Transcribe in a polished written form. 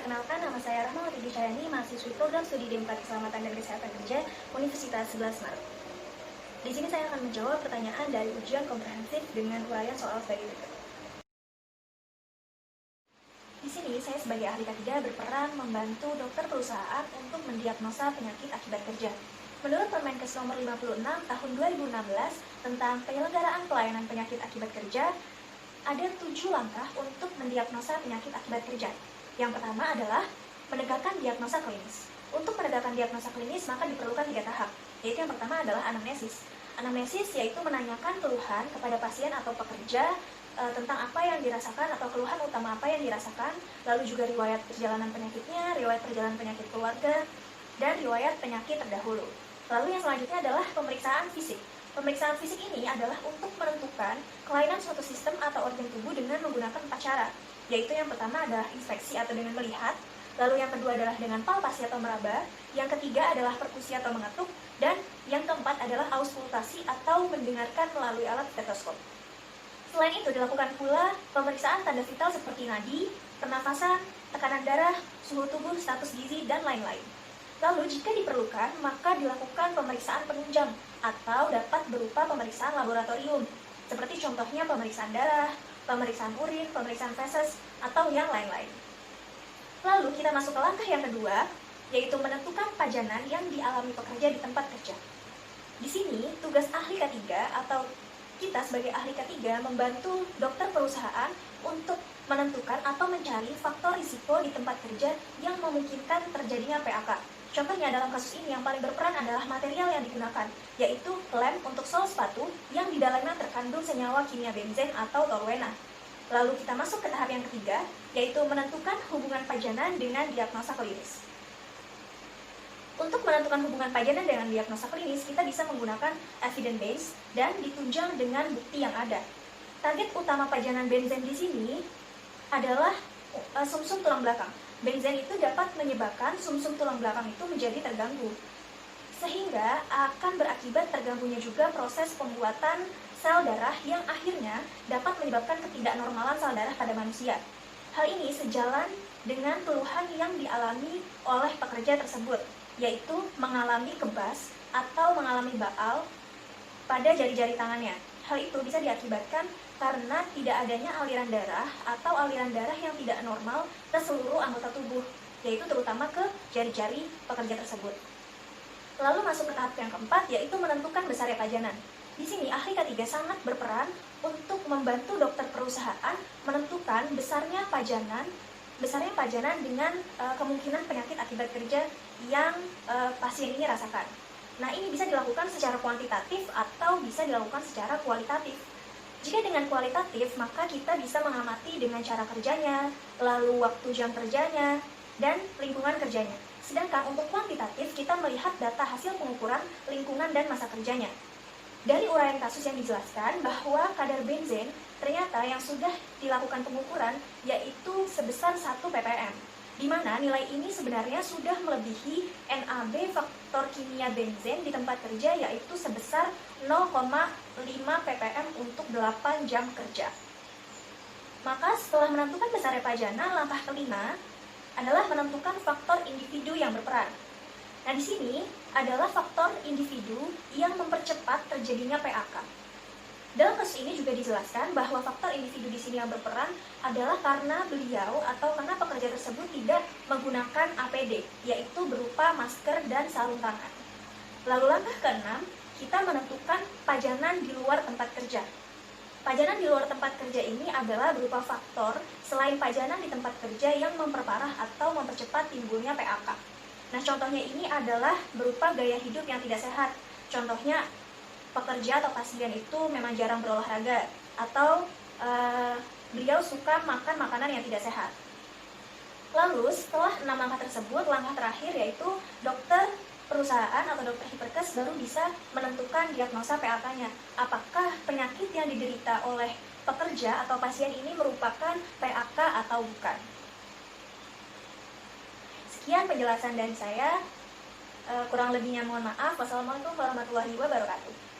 Perkenalkan, nama saya Rahmawati Dicayani, mahasiswi program studi D4 Keselamatan dan Kesehatan Kerja, Universitas 11 Maret. Di sini saya akan menjawab pertanyaan dari ujian komprehensif dengan uraian soal sebagai berikut. Di sini saya sebagai ahli K3 berperan membantu dokter perusahaan untuk mendiagnosa penyakit akibat kerja. Menurut Permenkes nomor 56 tahun 2016 tentang penyelenggaraan pelayanan penyakit akibat kerja, ada 7 langkah untuk mendiagnosa penyakit akibat kerja. Yang pertama adalah menegakkan diagnosa klinis. Untuk menegakkan diagnosa klinis maka diperlukan 3 tahap, yaitu yang pertama adalah anamnesis. Anamnesis yaitu menanyakan keluhan kepada pasien atau pekerja tentang apa yang dirasakan atau keluhan utama apa yang dirasakan, lalu juga riwayat perjalanan penyakitnya, riwayat perjalanan penyakit keluarga, dan riwayat penyakit terdahulu. Lalu yang selanjutnya adalah pemeriksaan fisik. Pemeriksaan fisik ini adalah untuk menentukan kelainan suatu sistem atau organ tubuh dengan menggunakan 4 cara, yaitu yang pertama adalah inspeksi atau dengan melihat, lalu yang kedua adalah dengan palpasi atau meraba, yang ketiga adalah perkusi atau mengetuk, dan yang keempat adalah auskultasi atau mendengarkan melalui alat stetoskop. Selain itu dilakukan pula pemeriksaan tanda vital seperti nadi, pernafasan, tekanan darah, suhu tubuh, status gizi, dan lain-lain. Lalu jika diperlukan, maka dilakukan pemeriksaan penunjang atau dapat berupa pemeriksaan laboratorium, seperti contohnya pemeriksaan darah, pemeriksaan urin, pemeriksaan feses, atau yang lain-lain. Lalu kita masuk ke langkah yang kedua, yaitu menentukan pajanan yang dialami pekerja di tempat kerja. Di sini, tugas ahli K3 atau kita sebagai ahli K3 membantu dokter perusahaan untuk menentukan atau mencari faktor risiko di tempat kerja yang memungkinkan terjadinya PAK. Contohnya dalam kasus ini yang paling berperan adalah material yang digunakan, yaitu lem untuk sol sepatu yang di dalamnya terkandung senyawa kimia benzen atau toluena. Lalu kita masuk ke tahap yang ketiga, yaitu menentukan hubungan pajanan dengan diagnosa klinis. Untuk menentukan hubungan pajanan dengan diagnosa klinis, kita bisa menggunakan evidence base dan ditunjang dengan bukti yang ada. Target utama pajanan benzen di sini adalah sumsum tulang belakang. Benzen itu dapat menyebabkan sumsum tulang belakang itu menjadi terganggu, sehingga akan berakibat terganggunya juga proses pembuatan sel darah yang akhirnya dapat menyebabkan ketidaknormalan sel darah pada manusia. Hal ini sejalan dengan keluhan yang dialami oleh pekerja tersebut, yaitu mengalami kebas atau mengalami baal pada jari-jari tangannya. Hal itu bisa diakibatkan karena tidak adanya aliran darah atau aliran darah yang tidak normal ke seluruh anggota tubuh, yaitu terutama ke jari-jari pekerja tersebut. Lalu masuk ke tahap yang keempat, yaitu menentukan besarnya pajanan. Di sini ahli K3 sangat berperan untuk membantu dokter perusahaan menentukan besarnya pajanan dengan kemungkinan penyakit akibat kerja yang pasien ini rasakan. Nah, ini bisa dilakukan secara kuantitatif atau bisa dilakukan secara kualitatif. Jika dengan kualitatif, maka kita bisa mengamati dengan cara kerjanya, lalu waktu jam kerjanya, dan lingkungan kerjanya. Sedangkan untuk kuantitatif, kita melihat data hasil pengukuran lingkungan dan masa kerjanya. Dari uraian kasus yang dijelaskan bahwa kadar benzen ternyata yang sudah dilakukan pengukuran yaitu sebesar 1 ppm, di mana nilai ini sebenarnya sudah melebihi NAB faktor kimia benzen di tempat kerja yaitu sebesar 0,5 ppm untuk 8 jam kerja. Maka setelah menentukan besarnya pajanan, langkah kelima adalah menentukan faktor individu yang berperan. Nah, di sini adalah faktor individu yang mempercepat terjadinya PAK. Dalam kasus ini juga dijelaskan bahwa faktor individu di sini yang berperan adalah karena beliau atau karena pekerja tersebut tidak menggunakan APD, yaitu berupa masker dan sarung tangan. Lalu langkah keenam, kita menentukan pajanan di luar tempat kerja. Pajanan di luar tempat kerja ini adalah berupa faktor selain pajanan di tempat kerja yang memperparah atau mempercepat timbulnya PAK. Nah, contohnya ini adalah berupa gaya hidup yang tidak sehat. Contohnya, pekerja atau pasien itu memang jarang berolahraga, atau beliau suka makan makanan yang tidak sehat. Lalu, setelah 6 langkah tersebut, langkah terakhir yaitu dokter perusahaan atau dokter hiperkes baru bisa menentukan diagnosa PAK-nya. Apakah penyakit yang diderita oleh pekerja atau pasien ini merupakan PAK atau bukan. Sekian penjelasan dari saya, kurang lebihnya mohon maaf. Wassalamualaikum warahmatullahi wabarakatuh.